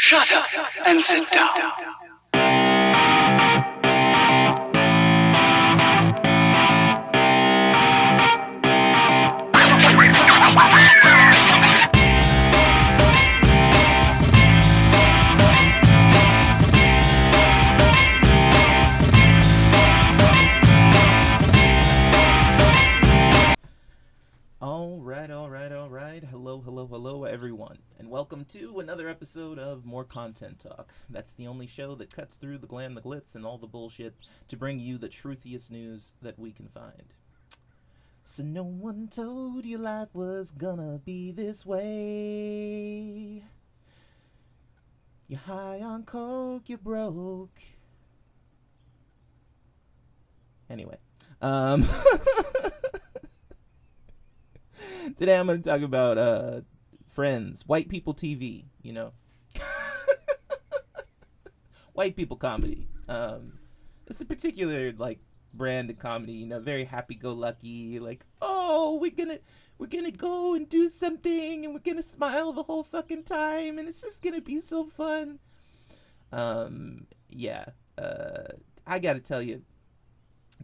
Shut up and sit down. Alright. Hello, everyone. And welcome to another episode of More Content Talk. That's the only show that cuts through the glam, the glitz, and all the bullshit to bring you the truthiest news that we can find. So no one told you life was gonna be this way. You're high on coke, you're broke. Anyway, today I'm going to talk about Friends, white people TV, you know. White people comedy. It's a particular like brand of comedy, you know, very happy-go-lucky, like, oh, we're gonna go and do something and we're gonna smile the whole fucking time and it's just gonna be so fun. I gotta tell you,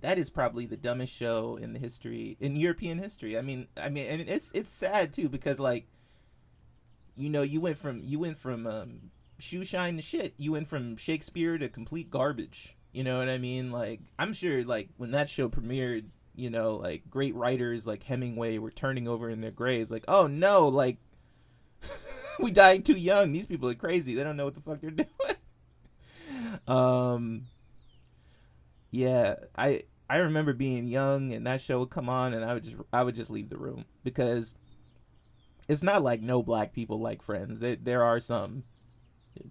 that is probably the dumbest show in European history. I mean, and it's sad too, because like, you know, you went from shoe shine to shit. You went from Shakespeare to complete garbage. You know what I mean? Like, I'm sure like when that show premiered, you know, like great writers like Hemingway were turning over in their graves, like, oh no, like we died too young. These people are crazy. They don't know what the fuck they're doing. Yeah, I remember being young and that show would come on and I would just leave the room, because it's not like no black people like Friends. There are some,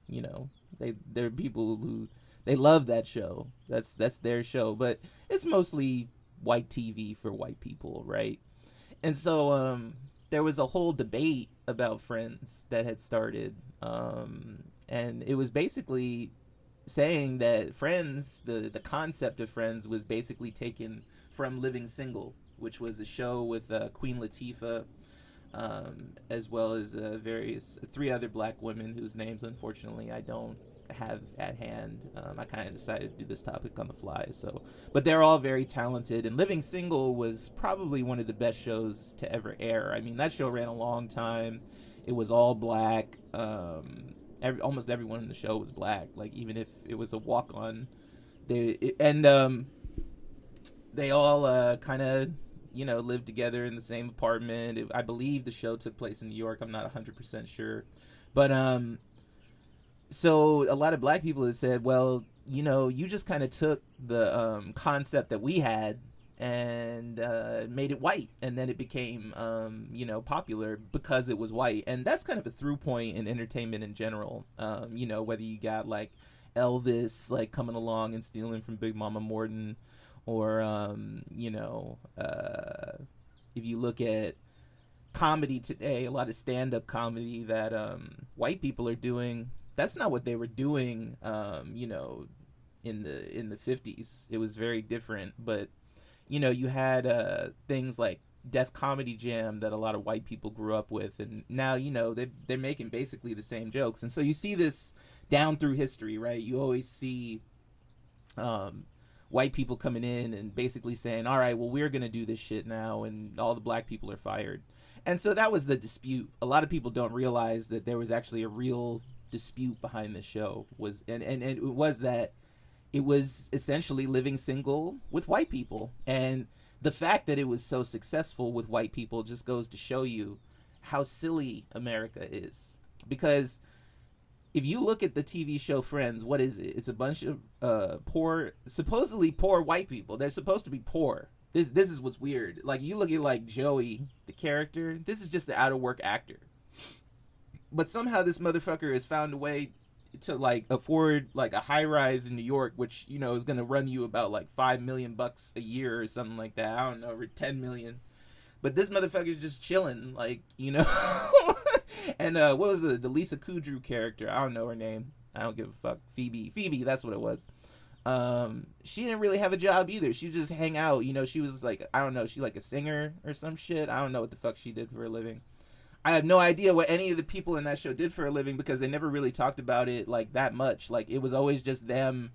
you know, there are people who they love that show. That's their show, but it's mostly white TV for white people, right? And so there was a whole debate about Friends that had started, and it was basically saying that Friends, the concept of Friends was basically taken from Living Single, which was a show with Queen Latifah, as well as three other black women whose names unfortunately I don't have at hand. I kind of decided to do this topic on the fly, but they're all very talented, and Living Single was probably one of the best shows to ever air. I mean, that show ran a long time. It was all black. Almost everyone in the show was black. Like, even if it was a walk-on, they all kind of, you know, lived together in the same apartment. I believe the show took place in New York. I'm not 100% sure, but so a lot of black people had said, well, you know, you just kind of took the concept that we had and made it white, and then it became you know, popular because it was white. And that's kind of a through point in entertainment in general. You know, whether you got like Elvis like coming along and stealing from Big Mama Morton, or you know, if you look at comedy today, a lot of stand-up comedy that white people are doing, that's not what they were doing you know, in the 50s. It was very different. But you know, you had things like Def Comedy Jam that a lot of white people grew up with, and now, you know, they're making basically the same jokes. And so you see this down through history, right? You always see white people coming in and basically saying, all right, well, we're going to do this shit now, and all the black people are fired. And so that was the dispute. A lot of people don't realize that there was actually a real dispute behind this show, and it was that it was essentially Living Single with white people. And the fact that it was so successful with white people just goes to show you how silly America is. Because if you look at the TV show Friends, what is it? It's a bunch of supposedly poor white people. They're supposed to be poor. This is what's weird. Like, you look at like Joey, the character, this is just the out of work actor. But somehow this motherfucker has found a way to like afford like a high rise in New York, which, you know, is going to run you about like $5 million a year or something like that. I don't know, or 10 million. But this motherfucker's just chilling, like, you know. And what was the Lisa Kudrow character? I don't know her name. I don't give a fuck. Phoebe, that's what it was. She didn't really have a job either. She just hang out, you know. She was like, I don't know, she like a singer or some shit. I don't know what the fuck she did for a living. I have no idea what any of the people in that show did for a living because they never really talked about it like that much. Like it was always just them,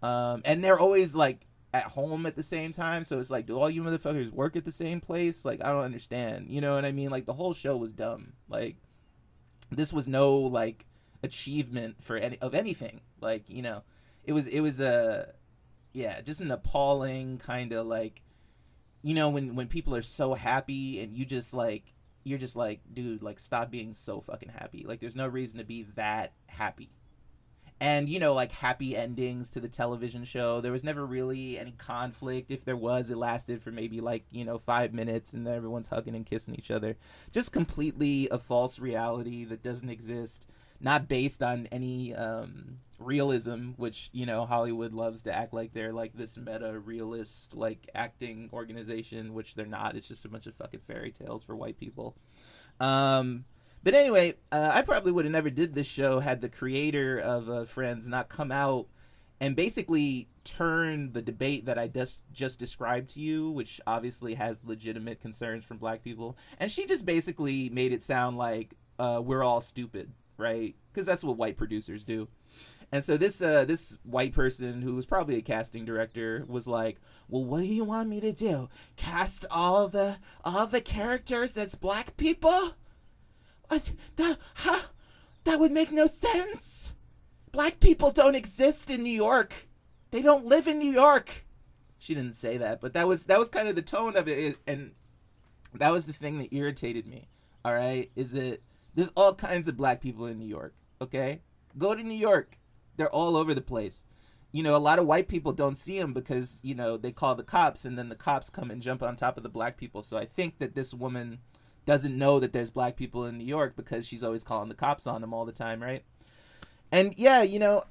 and they're always like at home at the same time. So it's like, do all you motherfuckers work at the same place? Like I don't understand. You know what I mean? Like the whole show was dumb. Like this was no like achievement for anything. Like it was a just an appalling kind of like when people are so happy and you're just like, dude, like stop being so fucking happy. Like there's no reason to be that happy. And like happy endings to the television show, there was never really any conflict. If there was, it lasted for maybe like 5 minutes and then everyone's hugging and kissing each other. Just completely a false reality that doesn't exist, not based on any realism, which Hollywood loves to act like they're like this meta realist like acting organization, which they're not. It's just a bunch of fucking fairy tales for white people. But anyway, I probably would have never did this show had the creator of Friends not come out and basically turn the debate that I just described to you, which obviously has legitimate concerns from black people, and she just basically made it sound like we're all stupid, right? Because that's what white producers do. And so this white person who was probably a casting director was like, well, what do you want me to do? Cast all the characters as black people? That would make no sense. Black people don't exist in New York. They don't live in New York. She didn't say that, but that was kind of the tone of it, and that was the thing that irritated me. All right, is that there's all kinds of black people in New York. Okay, go to New York. They're all over the place. A lot of white people don't see them because they call the cops, and then the cops come and jump on top of the black people. So I think that this woman doesn't know that there's black people in New York because she's always calling the cops on them all the time, right? And yeah,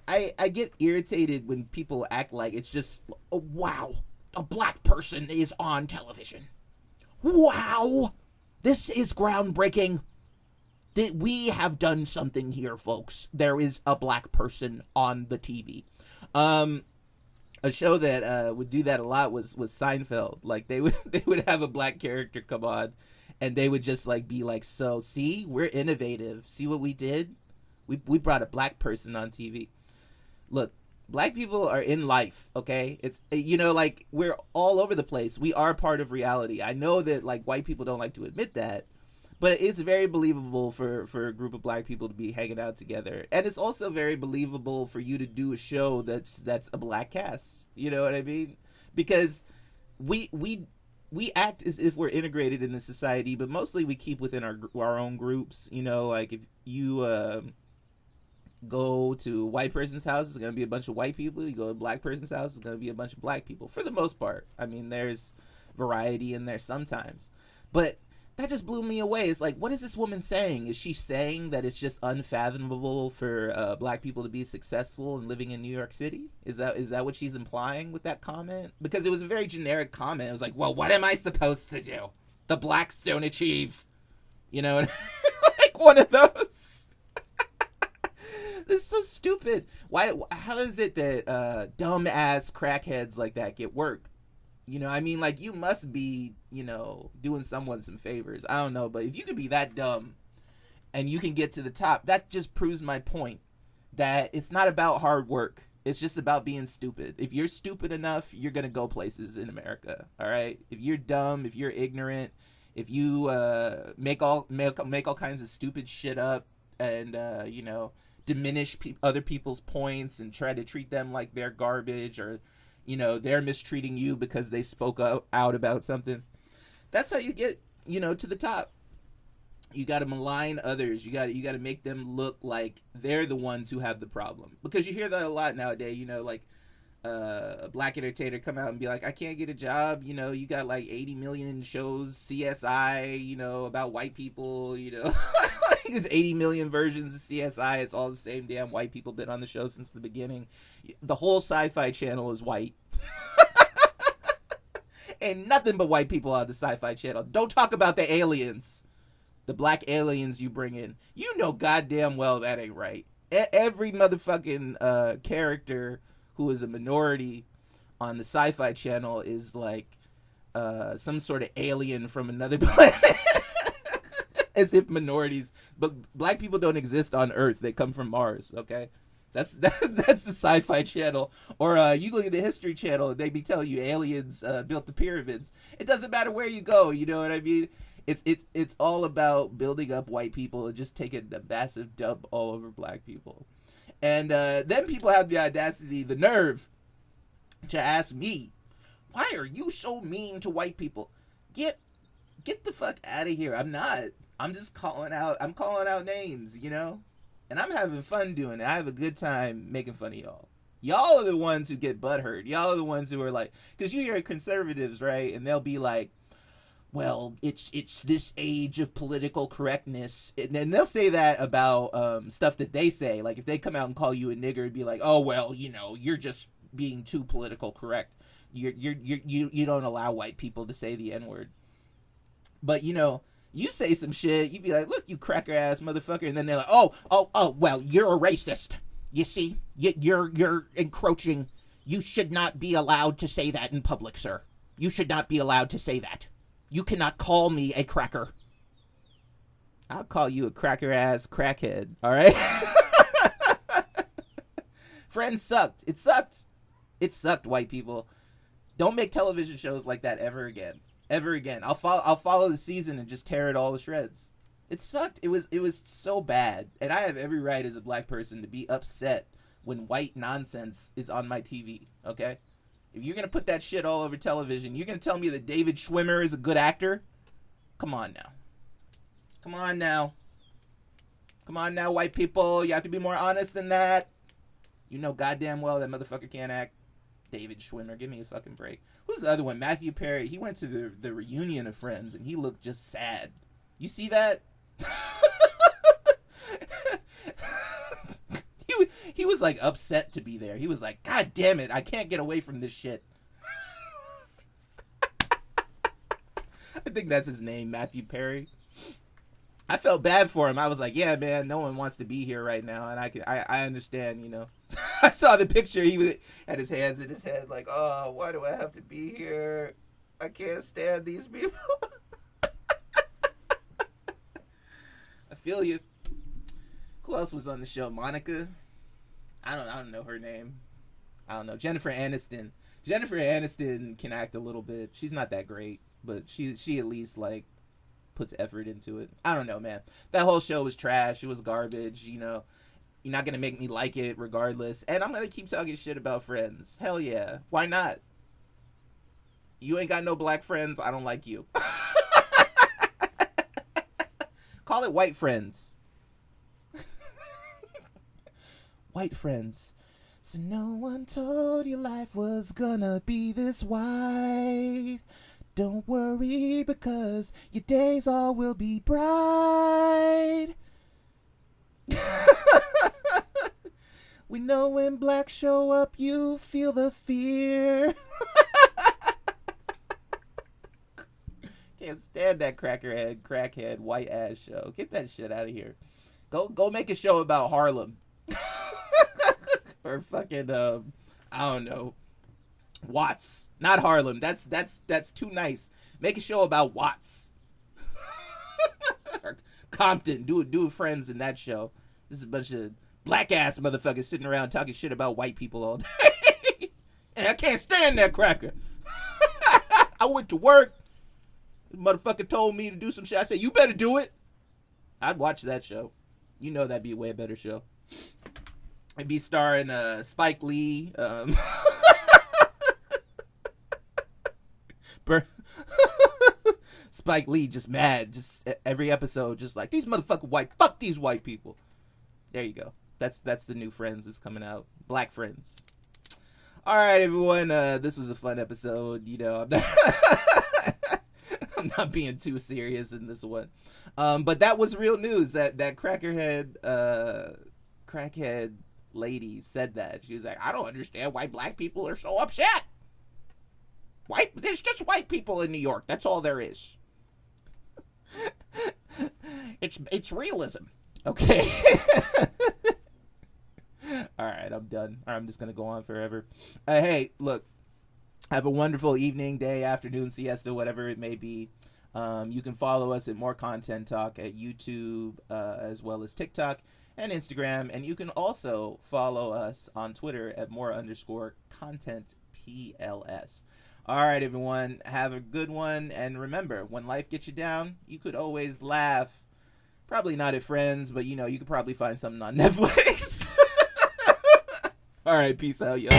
I get irritated when people act like it's just, oh, wow, a black person is on television. Wow, this is groundbreaking. We have done something here, folks. There is a black person on the TV. A show that would do that a lot was Seinfeld. Like they would have a black character come on, and they would just like be like, so see, we're innovative. See what we did? We brought a black person on TV. Look, black people are in life, okay? It's like we're all over the place. We are part of reality. I know that like white people don't like to admit that, but it's very believable for a group of black people to be hanging out together. And it's also very believable for you to do a show that's a black cast. You know what I mean? Because we act as if we're integrated in the society, but mostly we keep within our own groups. Like if you go to a white person's house, it's going to be a bunch of white people. You go to a black person's house, it's going to be a bunch of black people, for the most part. I mean, there's variety in there sometimes. But that just blew me away. It's like, what is this woman saying? Is she saying that it's just unfathomable for black people to be successful and living in New York City? Is that what she's implying with that comment? Because it was a very generic comment. It was like, well, what am I supposed to do? The blacks don't achieve. Like one of those. This is so stupid. How is it that dumb ass crackheads like that get work? I mean, like, you must be, doing someone some favors. I don't know, but if you could be that dumb and you can get to the top, that just proves my point that it's not about hard work. It's just about being stupid. If you're stupid enough, you're going to go places in America, all right? If you're dumb, if you're ignorant, if you make all kinds of stupid shit up and, diminish other people's points and try to treat them like they're garbage, or they're mistreating you because they spoke out about something, that's how you get to the top. You got to malign others. You got to make them look like they're the ones who have the problem, because you hear that a lot nowadays. Like a black entertainer come out and be like, I can't get a job, you got like 80 million shows, CSI, about white people, there's 80 million versions of CSI. It's all the same damn white people been on the show since the beginning. The whole Sci-Fi Channel is white. Ain't nothing but white people on the Sci-Fi Channel. Don't talk about the aliens. The black aliens you bring in. You know goddamn well that ain't right. Every motherfucking character who is a minority on the Sci-Fi Channel is like some sort of alien from another planet. As if minorities, but black people don't exist on Earth. They come from Mars. Okay, that's the Sci-Fi Channel. Or you look at the History Channel, and they be telling you aliens built the pyramids. It doesn't matter where you go. You know what I mean? It's all about building up white people and just taking a massive dump all over black people. And then people have the audacity, the nerve, to ask me, why are you so mean to white people? Get the fuck out of here. I'm not. I'm just calling out names, you know? And I'm having fun doing it. I have a good time making fun of y'all. Y'all are the ones who get butthurt. Y'all are the ones who are like, because you hear conservatives, right? And they'll be like, well, it's this age of political correctness. And then they'll say that about stuff that they say. Like if they come out and call you a nigger, it'd be like, oh, well, you know, you're just being too political correct. You don't allow white people to say the N-word. But, you know, you say some shit, you'd be like, look, you cracker ass motherfucker. And then they're like, oh, well, you're a racist. You see, you're encroaching. You should not be allowed to say that in public, sir. You should not be allowed to say that. You cannot call me a cracker. I'll call you a cracker ass crackhead. All right. Friends sucked. It sucked. It sucked, white people. Don't make television shows like that ever again. Ever again. I'll follow the season and just tear it all to shreds. It sucked. It was so bad. And I have every right as a black person to be upset when white nonsense is on my TV, okay? If you're going to put that shit all over television, you're going to tell me that David Schwimmer is a good actor? Come on now. Come on now. Come on now, white people. You have to be more honest than that. You know goddamn well that motherfucker can't act. David Schwimmer, give me a fucking break. Who's the other one? Matthew Perry. He went to the reunion of Friends, and he looked just sad. You see that? He was like upset to be there. He was like, God damn it, I can't get away from this shit. I think that's his name, Matthew Perry. I felt bad for him. I was like, yeah, man, no one wants to be here right now, and I understand, you know. I saw the picture. He had his hands in his head, like, oh, why do I have to be here? I can't stand these people. I feel you. Who else was on the show? Monica? I don't know her name. I don't know. Jennifer Aniston. Jennifer Aniston can act a little bit. She's not that great, but she at least like puts effort into it. I don't know, man. That whole show was trash. It was garbage, you know. You're not going to make me like it regardless. And I'm going to keep talking shit about Friends. Hell yeah. Why not? You ain't got no black friends. I don't like you. Call it white friends. White friends. So no one told you life was gonna be this white. Don't worry because your days all will be bright. We know when blacks show up, you feel the fear. Can't stand that crackhead, white ass show. Get that shit out of here. Go make a show about Harlem. Or fucking I don't know, Watts. Not Harlem. That's too nice. Make a show about Watts. Or Compton. Do Friends in that show. This is a bunch of black ass motherfuckers sitting around talking shit about white people all day. And I can't stand that cracker. I went to work. This motherfucker told me to do some shit. I said, you better do it. I'd watch that show. You know that'd be a way better show. It'd be starring Spike Lee. Spike Lee just mad. Just every episode, just like, these motherfucking white, fuck these white people. There you go. That's the new Friends that's coming out. Black Friends. All right, everyone. This was a fun episode. You know, I'm not being too serious in this one. But that was real news. That crackhead lady said that. She was like, I don't understand why black people are so upset. There's just white people in New York. That's all there is. It's realism. Okay. All right, I'm done. I'm just gonna go on forever. Hey, look, have a wonderful evening, day, afternoon, siesta, whatever it may be. You can follow us at More Content Talk at YouTube, as well as TikTok and Instagram. And you can also follow us on Twitter at more_content_PLS. All right, everyone, have a good one. And remember, when life gets you down, you could always laugh. Probably not at Friends, but, you know, you could probably find something on Netflix. All right, peace out, yo.